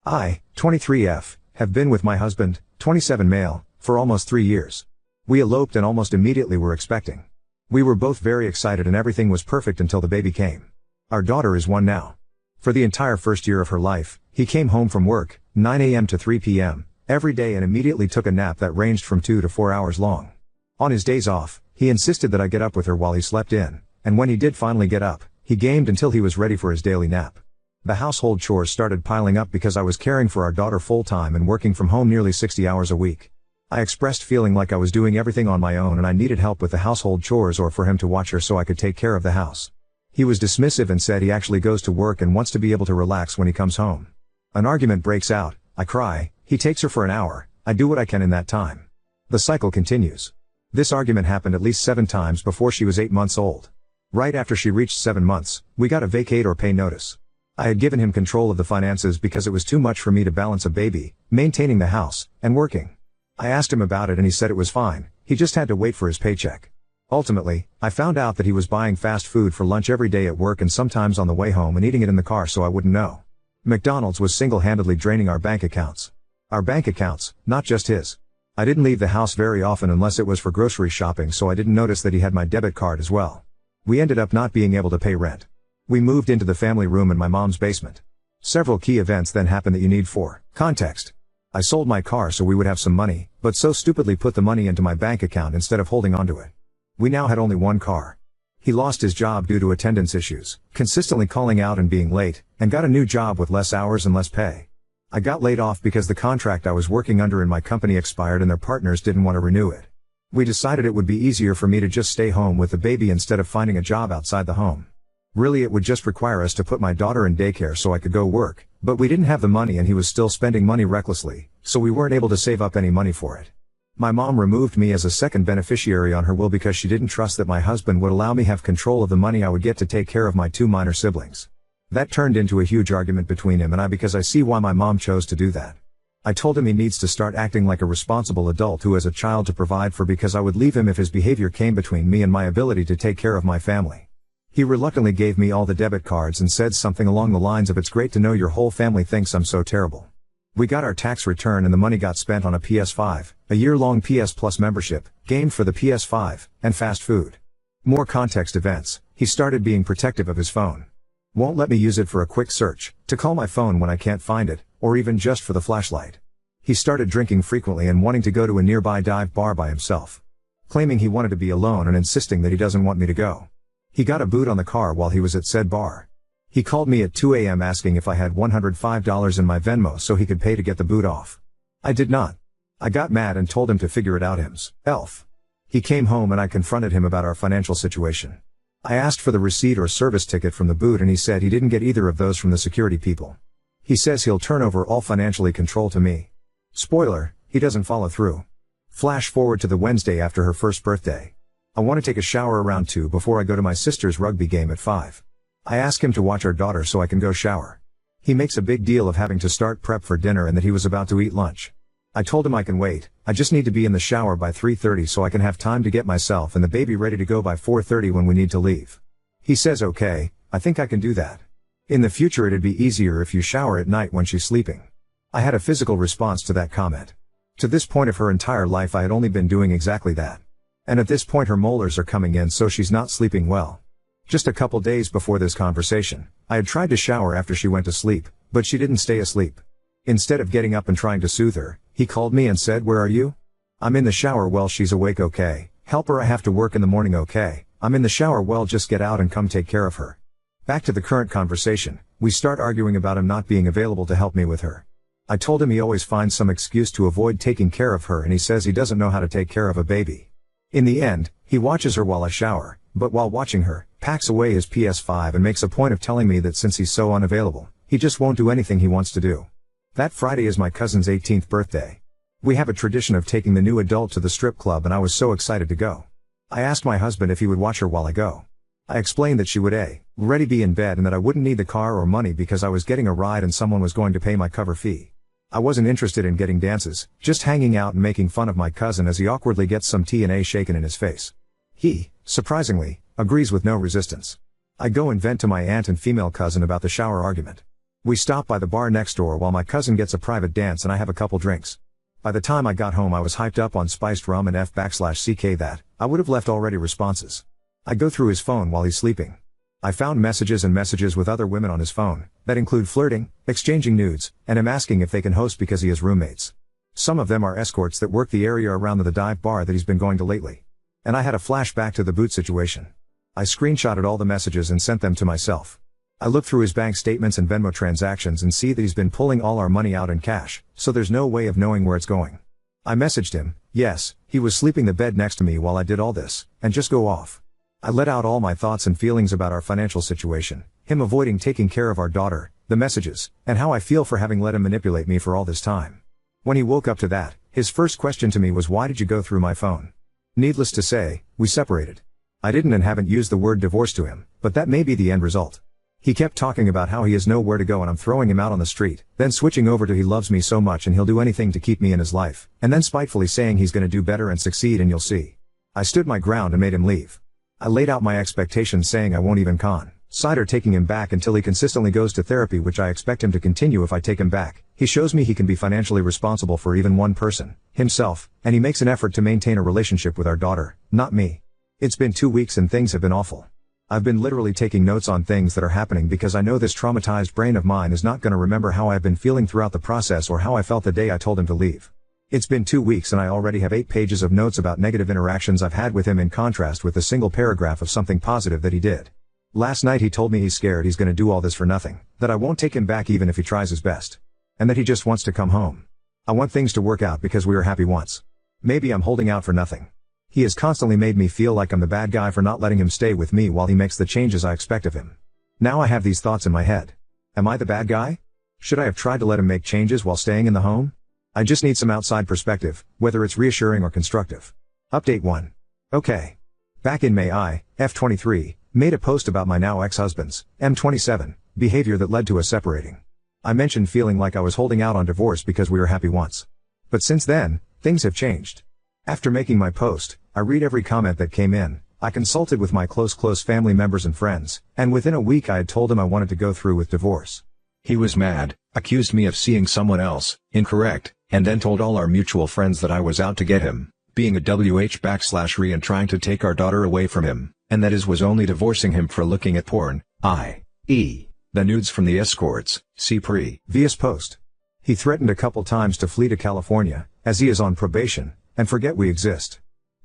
I, 23F, have been with my husband, 27 male, for almost 3 years. We eloped and almost immediately were expecting. We were both very excited and everything was perfect until the baby came. Our daughter is 1 now. For the entire first year of her life, he came home from work, 9 a.m. to 3 p.m., every day and immediately took a nap that ranged from 2 to 4 hours long. On his days off, he insisted that I get up with her while he slept in, and when he did finally get up, he gamed until he was ready for his daily nap. The household chores started piling up because I was caring for our daughter full-time and working from home nearly 60 hours a week. I expressed feeling like I was doing everything on my own and I needed help with the household chores or for him to watch her so I could take care of the house. He was dismissive and said he actually goes to work and wants to be able to relax when he comes home. An argument breaks out, I cry, he takes her for an hour, I do what I can in that time. The cycle continues. This argument happened at least 7 times before she was 8 months old. Right after she reached 7 months, we got a vacate or pay notice. I had given him control of the finances because it was too much for me to balance a baby, maintaining the house, and working. I asked him about it and he said it was fine, he just had to wait for his paycheck. Ultimately, I found out that he was buying fast food for lunch every day at work and sometimes on the way home and eating it in the car so I wouldn't know. McDonald's was single-handedly draining our bank accounts. Our bank accounts, not just his. I didn't leave the house very often unless it was for grocery shopping so I didn't notice that he had my debit card as well. We ended up not being able to pay rent. We moved into the family room in my mom's basement. Several key events then happened that you need for context. I sold my car so we would have some money, but so stupidly put the money into my bank account instead of holding onto it. We now had only 1 car. He lost his job due to attendance issues, consistently calling out and being late, and got a new job with less hours and less pay. I got laid off because the contract I was working under in my company expired and their partners didn't want to renew it. We decided it would be easier for me to just stay home with the baby instead of finding a job outside the home. Really it would just require us to put my daughter in daycare so I could go work, but we didn't have the money and he was still spending money recklessly, so we weren't able to save up any money for it. My mom removed me as a second beneficiary on her will because she didn't trust that my husband would allow me have control of the money I would get to take care of my 2 minor siblings. That turned into a huge argument between him and I because I see why my mom chose to do that. I told him he needs to start acting like a responsible adult who has a child to provide for because I would leave him if his behavior came between me and my ability to take care of my family. He reluctantly gave me all the debit cards and said something along the lines of "It's great to know your whole family thinks I'm so terrible." We got our tax return and the money got spent on a PS5, a year-long PS Plus membership, games for the PS5, and fast food. More context events, he started being protective of his phone. Won't let me use it for a quick search, to call my phone when I can't find it, or even just for the flashlight. He started drinking frequently and wanting to go to a nearby dive bar by himself. Claiming he wanted to be alone and insisting that he doesn't want me to go. He got a boot on the car while he was at said bar. He called me at 2 a.m. asking if I had $105 in my Venmo so he could pay to get the boot off. I did not. I got mad and told him to figure it out himself. He came home and I confronted him about our financial situation. I asked for the receipt or service ticket from the boot and he said he didn't get either of those from the security people. He says he'll turn over all financially control to me. Spoiler, he doesn't follow through. Flash forward to the Wednesday after her first birthday. I want to take a shower around 2 before I go to my sister's rugby game at 5. I ask him to watch our daughter so I can go shower. He makes a big deal of having to start prep for dinner and that he was about to eat lunch. I told him I can wait, I just need to be in the shower by 3:30 so I can have time to get myself and the baby ready to go by 4:30 when we need to leave. He says okay, I think I can do that. In the future it'd be easier if you shower at night when she's sleeping. I had a physical response to that comment. To this point of her entire life I had only been doing exactly that. And at this point her molars are coming in so she's not sleeping well. Just a couple days before this conversation, I had tried to shower after she went to sleep, but she didn't stay asleep. Instead of getting up and trying to soothe her, he called me and said, "Where are you?" "I'm in the shower." "Well, she's awake." "Okay. Help her, I have to work in the morning." "Okay. I'm in the shower." "Well, just get out and come take care of her." Back to the current conversation, we start arguing about him not being available to help me with her. I told him he always finds some excuse to avoid taking care of her and he says he doesn't know how to take care of a baby. In the end, he watches her while I shower, but while watching her, packs away his PS5 and makes a point of telling me that since he's so unavailable, he just won't do anything he wants to do. That Friday is my cousin's 18th birthday. We have a tradition of taking the new adult to the strip club and I was so excited to go. I asked my husband if he would watch her while I go. I explained that she would already be in bed and that I wouldn't need the car or money because I was getting a ride and someone was going to pay my cover fee. I wasn't interested in getting dances, just hanging out and making fun of my cousin as he awkwardly gets some tea and a shaken in his face. He, surprisingly, agrees with no resistance. I go and vent to my aunt and female cousin about the shower argument. We stop by the bar next door while my cousin gets a private dance and I have a couple drinks. By the time I got home I was hyped up on spiced rum and f/ck that I would have left already responses. I go through his phone while he's sleeping. I found messages and messages with other women on his phone, that include flirting, exchanging nudes, and him asking if they can host because he has roommates. Some of them are escorts that work the area around the dive bar that he's been going to lately. And I had a flashback to the boot situation. I screenshotted all the messages and sent them to myself. I looked through his bank statements and Venmo transactions and see that he's been pulling all our money out in cash, so there's no way of knowing where it's going. I messaged him, yes, he was sleeping the bed next to me while I did all this, and just go off. I let out all my thoughts and feelings about our financial situation, him avoiding taking care of our daughter, the messages, and how I feel for having let him manipulate me for all this time. When he woke up to that, his first question to me was, why did you go through my phone? Needless to say, we separated. I didn't and haven't used the word divorce to him, but that may be the end result. He kept talking about how he has nowhere to go and I'm throwing him out on the street, then switching over to he loves me so much and he'll do anything to keep me in his life, and then spitefully saying he's gonna do better and succeed and you'll see. I stood my ground and made him leave. I laid out my expectations saying I won't even consider taking him back until he consistently goes to therapy, which I expect him to continue if I take him back. He shows me he can be financially responsible for even one person, himself, and he makes an effort to maintain a relationship with our daughter, not me. It's been 2 weeks and things have been awful. I've been literally taking notes on things that are happening because I know this traumatized brain of mine is not going to remember how I've been feeling throughout the process or how I felt the day I told him to leave. It's been 2 weeks and I already have 8 pages of notes about negative interactions I've had with him in contrast with a single paragraph of something positive that he did. Last night he told me he's scared he's going to do all this for nothing, that I won't take him back even if he tries his best. And that he just wants to come home. I want things to work out because we were happy once. Maybe I'm holding out for nothing. He has constantly made me feel like I'm the bad guy for not letting him stay with me while he makes the changes I expect of him. Now I have these thoughts in my head. Am I the bad guy? Should I have tried to let him make changes while staying in the home? I just need some outside perspective, whether it's reassuring or constructive. Update 1. Okay. Back in May I, F23, made a post about my now ex-husband's, M27, behavior that led to us separating. I mentioned feeling like I was holding out on divorce because we were happy once. But since then, things have changed. After making my post, I read every comment that came in, I consulted with my close family members and friends, and within a week I had told him I wanted to go through with divorce. He was mad, accused me of seeing someone else, incorrect, and then told all our mutual friends that I was out to get him, being a WH/re and trying to take our daughter away from him, and that his was only divorcing him for looking at porn, i.e., the nudes from the escorts, see previous post. He threatened a couple times to flee to California, as he is on probation, and forget we exist.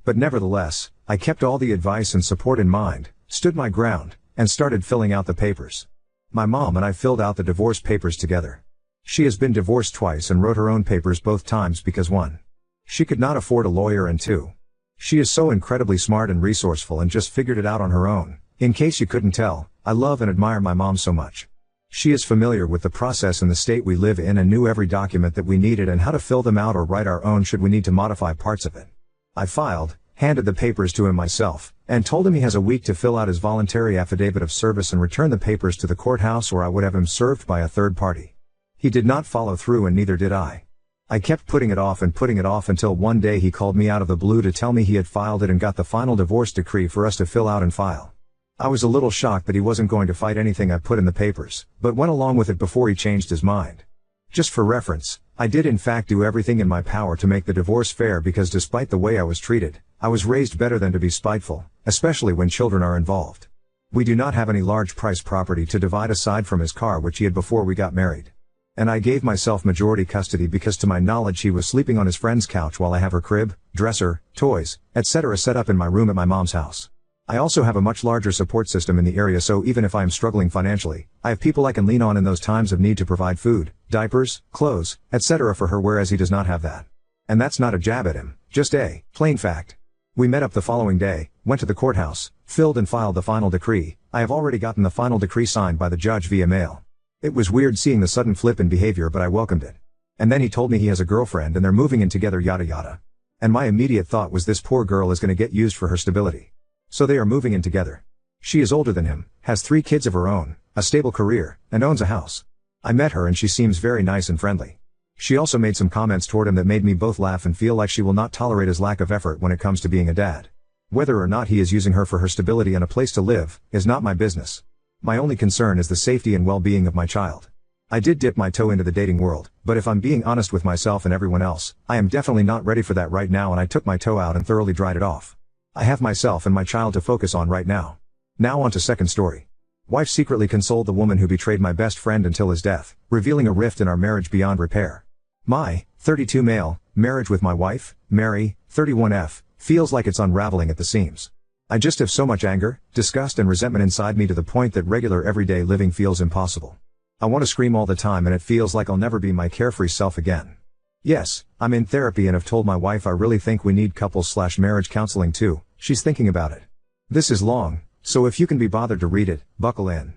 But nevertheless, I kept all the advice and support in mind, stood my ground, and started filling out the papers. My mom and I filled out the divorce papers together. She has been divorced twice and wrote her own papers both times because 1. She could not afford a lawyer and 2. She is so incredibly smart and resourceful and just figured it out on her own. In case you couldn't tell, I love and admire my mom so much. She is familiar with the process in the state we live in and knew every document that we needed and how to fill them out or write our own should we need to modify parts of it. I filed, handed the papers to him myself, and told him he has a week to fill out his voluntary affidavit of service and return the papers to the courthouse or I would have him served by a third party. He did not follow through and neither did I. I kept putting it off until one day he called me out of the blue to tell me he had filed it and got the final divorce decree for us to fill out and file. I was a little shocked that he wasn't going to fight anything I put in the papers, but went along with it before he changed his mind. Just for reference, I did in fact do everything in my power to make the divorce fair because despite the way I was treated, I was raised better than to be spiteful, especially when children are involved. We do not have any large price property to divide aside from his car which he had before we got married. And I gave myself majority custody because to my knowledge he was sleeping on his friend's couch while I have her crib, dresser, toys, etc. set up in my room at my mom's house. I also have a much larger support system in the area so even if I am struggling financially, I have people I can lean on in those times of need to provide food, diapers, clothes, etc. for her whereas he does not have that. And that's not a jab at him, just a plain fact. We met up the following day, went to the courthouse, filled and filed the final decree. I have already gotten the final decree signed by the judge via mail. It was weird seeing the sudden flip in behavior but I welcomed it. And then he told me he has a girlfriend and they're moving in together yada yada. And my immediate thought was this poor girl is going to get used for her stability. So they are moving in together. She is older than him, has 3 kids of her own, a stable career, and owns a house. I met her and she seems very nice and friendly. She also made some comments toward him that made me both laugh and feel like she will not tolerate his lack of effort when it comes to being a dad. Whether or not he is using her for her stability and a place to live, is not my business. My only concern is the safety and well-being of my child. I did dip my toe into the dating world, but if I'm being honest with myself and everyone else, I am definitely not ready for that right now, and I took my toe out and thoroughly dried it off. I have myself and my child to focus on right now. Now on to second story. Wife secretly consoled the woman who betrayed my best friend until his death, revealing a rift in our marriage beyond repair. My, 32 male, marriage with my wife, Mary, 31F, feels like it's unraveling at the seams. I just have so much anger, disgust and resentment inside me to the point that regular everyday living feels impossible. I want to scream all the time and it feels like I'll never be my carefree self again. Yes, I'm in therapy and have told my wife I really think we need couples/marriage counseling too. She's thinking about it. This is long, so if you can be bothered to read it, buckle in.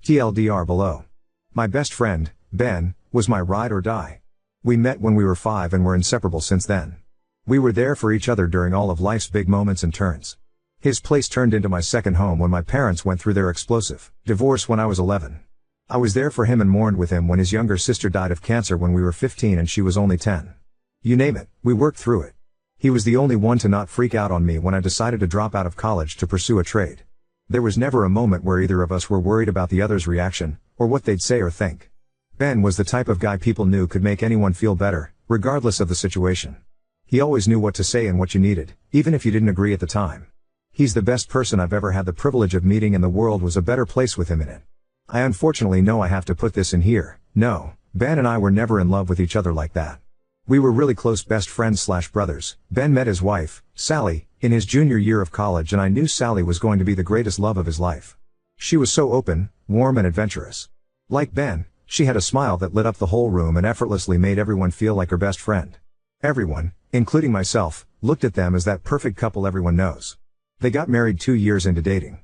TLDR below. My best friend, Ben, was my ride or die. We met when we were 5 and were inseparable since then. We were there for each other during all of life's big moments and turns. His place turned into my second home when my parents went through their explosive divorce when I was 11. I was there for him and mourned with him when his younger sister died of cancer when we were 15 and she was only 10. You name it, we worked through it. He was the only one to not freak out on me when I decided to drop out of college to pursue a trade. There was never a moment where either of us were worried about the other's reaction, or what they'd say or think. Ben was the type of guy people knew could make anyone feel better, regardless of the situation. He always knew what to say and what you needed, even if you didn't agree at the time. He's the best person I've ever had the privilege of meeting, and the world was a better place with him in it. I unfortunately know I have to put this in here. No, Ben and I were never in love with each other like that. We were really close best friends/brothers. Ben met his wife, Sally, in his junior year of college, and I knew Sally was going to be the greatest love of his life. She was so open, warm and adventurous. Like Ben, she had a smile that lit up the whole room and effortlessly made everyone feel like her best friend. Everyone, including myself, looked at them as that perfect couple everyone knows. They got married 2 years into dating.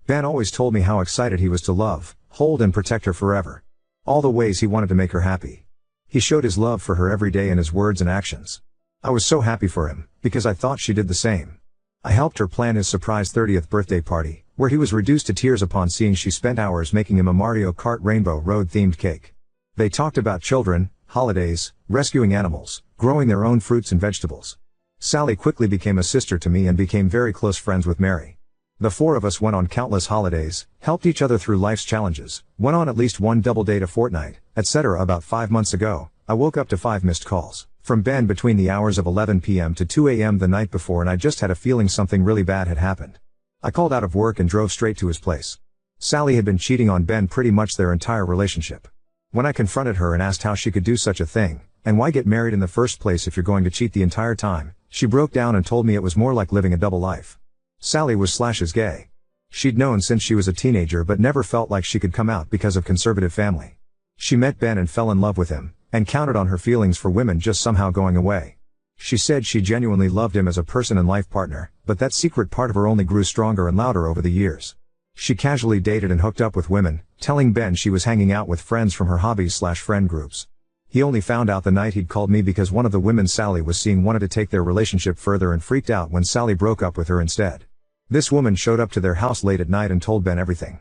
Ben always told me how excited he was to love, hold and protect her forever. All the ways he wanted to make her happy. He showed his love for her every day in his words and actions. I was so happy for him, because I thought she did the same. I helped her plan his surprise 30th birthday party, where he was reduced to tears upon seeing she spent hours making him a Mario Kart Rainbow Road themed cake. They talked about children, holidays, rescuing animals, growing their own fruits and vegetables. Sally quickly became a sister to me and became very close friends with Mary. The four of us went on countless holidays, helped each other through life's challenges, went on at least one double date a fortnight, etc. About 5 months ago, I woke up to 5 missed calls from Ben between the hours of 11 p.m. to 2 a.m. the night before, and I just had a feeling something really bad had happened. I called out of work and drove straight to his place. Sally had been cheating on Ben pretty much their entire relationship. When I confronted her and asked how she could do such a thing, and why get married in the first place if you're going to cheat the entire time, she broke down and told me it was more like living a double life. Sally was/is gay. She'd known since she was a teenager but never felt like she could come out because of conservative family. She met Ben and fell in love with him, and counted on her feelings for women just somehow going away. She said she genuinely loved him as a person and life partner, but that secret part of her only grew stronger and louder over the years. She casually dated and hooked up with women, telling Ben she was hanging out with friends from her hobbies/friend groups. He only found out the night he'd called me because one of the women Sally was seeing wanted to take their relationship further and freaked out when Sally broke up with her instead. This woman showed up to their house late at night and told Ben everything.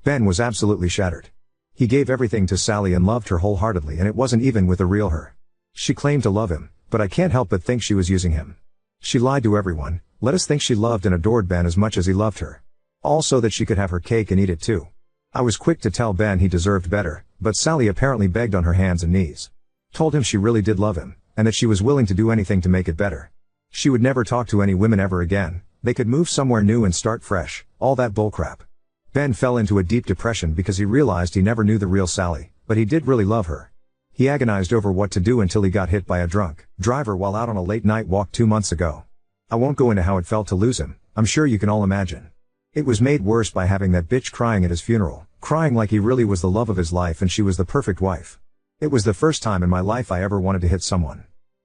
Ben was absolutely shattered. He gave everything to Sally and loved her wholeheartedly, and it wasn't even with the real her. She claimed to love him, but I can't help but think she was using him. She lied to everyone, let us think she loved and adored Ben as much as he loved her. All so that she could have her cake and eat it too. I was quick to tell Ben he deserved better, but Sally apparently begged on her hands and knees. Told him she really did love him, and that she was willing to do anything to make it better. She would never talk to any women ever again, they could move somewhere new and start fresh, all that bullcrap. Ben fell into a deep depression because he realized he never knew the real Sally, but he did really love her. He agonized over what to do until he got hit by a drunk driver while out on a late night walk 2 months ago. I won't go into how it felt to lose him, I'm sure you can all imagine. It was made worse by having that bitch crying at his funeral, crying like he really was the love of his life and she was the perfect wife. It was the first time in my life I ever wanted to hit someone.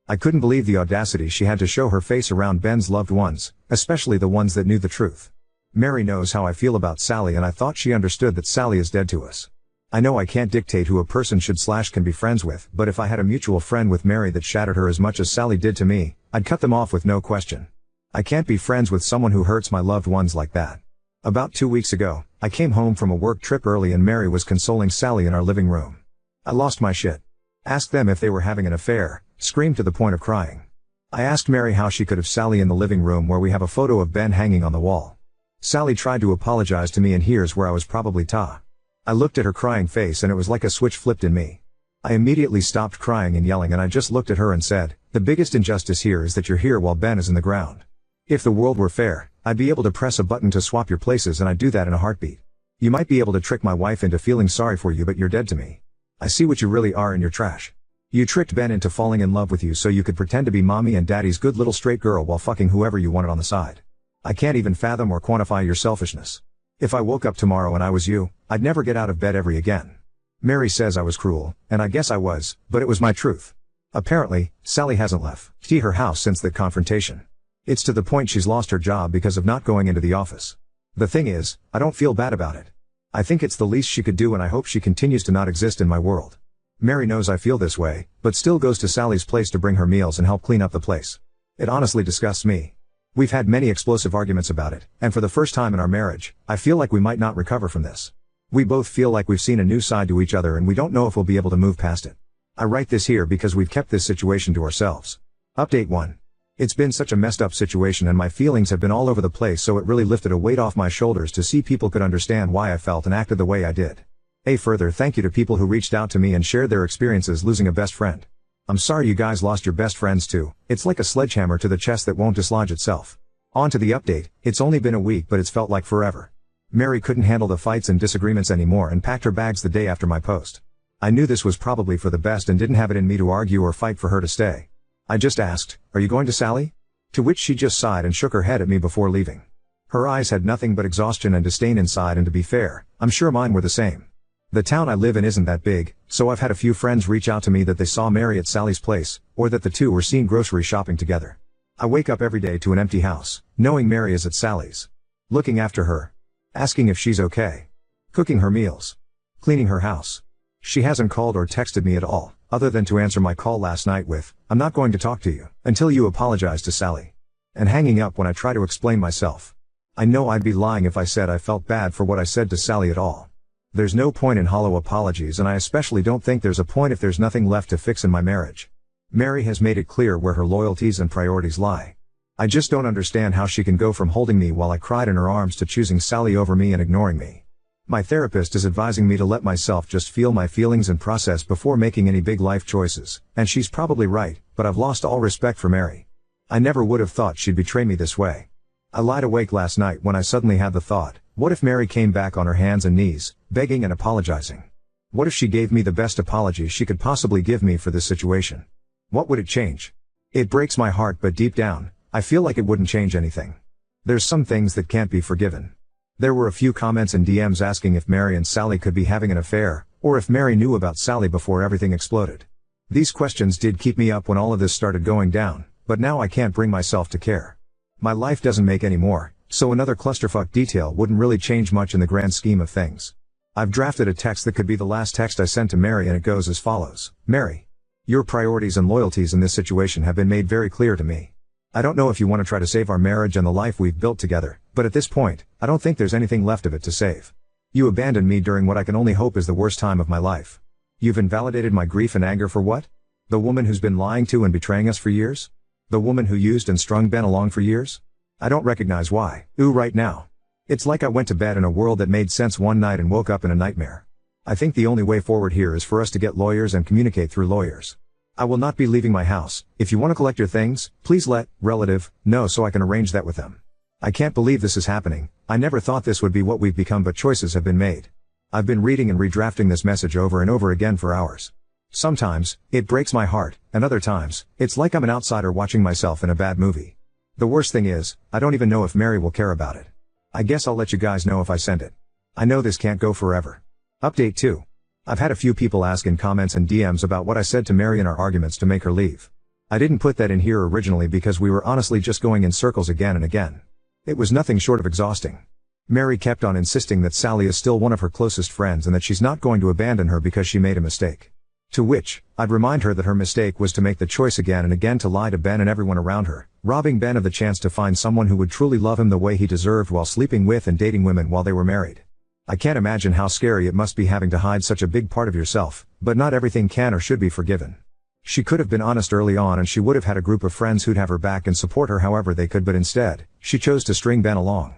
I couldn't believe the audacity she had to show her face around Ben's loved ones, especially the ones that knew the truth. Mary knows how I feel about Sally, and I thought she understood that Sally is dead to us. I know I can't dictate who a person should/can be friends with, but if I had a mutual friend with Mary that shattered her as much as Sally did to me, I'd cut them off with no question. I can't be friends with someone who hurts my loved ones like that. About 2 weeks ago, I came home from a work trip early and Mary was consoling Sally in our living room. I lost my shit. Asked them if they were having an affair, screamed to the point of crying. I asked Mary how she could have Sally in the living room where we have a photo of Ben hanging on the wall. Sally tried to apologize to me, and here's where I was probably ta. I looked at her crying face and it was like a switch flipped in me. I immediately stopped crying and yelling and I just looked at her and said, the biggest injustice here is that you're here while Ben is in the ground. If the world were fair, I'd be able to press a button to swap your places and I'd do that in a heartbeat. You might be able to trick my wife into feeling sorry for you but you're dead to me. I see what you really are and you're trash. You tricked Ben into falling in love with you so you could pretend to be mommy and daddy's good little straight girl while fucking whoever you wanted on the side. I can't even fathom or quantify your selfishness. If I woke up tomorrow and I was you, I'd never get out of bed ever again. Mary says I was cruel, and I guess I was, but it was my truth. Apparently, Sally hasn't left her house since that confrontation. It's to the point she's lost her job because of not going into the office. The thing is, I don't feel bad about it. I think it's the least she could do and I hope she continues to not exist in my world. Mary knows I feel this way, but still goes to Sally's place to bring her meals and help clean up the place. It honestly disgusts me. We've had many explosive arguments about it, and for the first time in our marriage, I feel like we might not recover from this. We both feel like we've seen a new side to each other and we don't know if we'll be able to move past it. I write this here because we've kept this situation to ourselves. Update 1. It's been such a messed up situation and my feelings have been all over the place, so it really lifted a weight off my shoulders to see people could understand why I felt and acted the way I did. A further thank you to people who reached out to me and shared their experiences losing a best friend. I'm sorry you guys lost your best friends too. It's like a sledgehammer to the chest that won't dislodge itself. On to the update. It's only been a week but it's felt like forever. Mary couldn't handle the fights and disagreements anymore and packed her bags the day after my post. I knew this was probably for the best and didn't have it in me to argue or fight for her to stay. I just asked, "Are you going to Sally?" To which she just sighed and shook her head at me before leaving. Her eyes had nothing but exhaustion and disdain inside, and to be fair, I'm sure mine were the same. The town I live in isn't that big, so I've had a few friends reach out to me that they saw Mary at Sally's place, or that the two were seen grocery shopping together. I wake up every day to an empty house, knowing Mary is at Sally's. Looking after her. Asking if she's okay. Cooking her meals. Cleaning her house. She hasn't called or texted me at all, other than to answer my call last night with, "I'm not going to talk to you until you apologize to Sally." And hanging up when I try to explain myself. I know I'd be lying if I said I felt bad for what I said to Sally at all. There's no point in hollow apologies, and I especially don't think there's a point if there's nothing left to fix in my marriage. Mary has made it clear where her loyalties and priorities lie. I just don't understand how she can go from holding me while I cried in her arms to choosing Sally over me and ignoring me. My therapist is advising me to let myself just feel my feelings and process before making any big life choices, and she's probably right, but I've lost all respect for Mary. I never would have thought she'd betray me this way. I lied awake last night when I suddenly had the thought, what if Mary came back on her hands and knees, begging and apologizing? What if she gave me the best apology she could possibly give me for this situation? What would it change? It breaks my heart, but deep down, I feel like it wouldn't change anything. There's some things that can't be forgiven. There were a few comments and DMs asking if Mary and Sally could be having an affair, or if Mary knew about Sally before everything exploded. These questions did keep me up when all of this started going down, but now I can't bring myself to care. My life doesn't make any more, so another clusterfuck detail wouldn't really change much in the grand scheme of things. I've drafted a text that could be the last text I sent to Mary, and it goes as follows. Mary, your priorities and loyalties in this situation have been made very clear to me. I don't know if you want to try to save our marriage and the life we've built together, but at this point, I don't think there's anything left of it to save. You abandoned me during what I can only hope is the worst time of my life. You've invalidated my grief and anger for what? The woman who's been lying to and betraying us for years? The woman who used and strung Ben along for years? I don't recognize why. Right now. It's like I went to bed in a world that made sense one night and woke up in a nightmare. I think the only way forward here is for us to get lawyers and communicate through lawyers. I will not be leaving my house. If you want to collect your things, please let relative know so I can arrange that with them. I can't believe this is happening. I never thought this would be what we've become, but choices have been made. I've been reading and redrafting this message over and over again for hours. Sometimes, it breaks my heart, and other times, it's like I'm an outsider watching myself in a bad movie. The worst thing is, I don't even know if Mary will care about it. I guess I'll let you guys know if I send it. I know this can't go forever. Update 2. I've had a few people ask in comments and DMs about what I said to Mary in our arguments to make her leave. I didn't put that in here originally because we were honestly just going in circles again and again. It was nothing short of exhausting. Mary kept on insisting that Sally is still one of her closest friends and that she's not going to abandon her because she made a mistake. To which, I'd remind her that her mistake was to make the choice again and again to lie to Ben and everyone around her, robbing Ben of the chance to find someone who would truly love him the way he deserved while sleeping with and dating women while they were married. I can't imagine how scary it must be having to hide such a big part of yourself, but not everything can or should be forgiven. She could have been honest early on and she would have had a group of friends who'd have her back and support her however they could, but instead, she chose to string Ben along.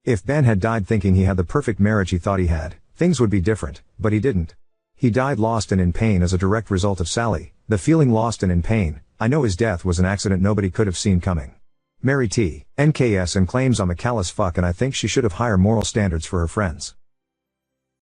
If Ben had died thinking he had the perfect marriage he thought he had, Things would be different, but he didn't. He died lost and in pain as a direct result of Sally, the feeling lost and in pain. I know his death was an accident nobody could have seen coming. Mary T. NKS and claims I'm a callous fuck and I think she should have higher moral standards for her friends.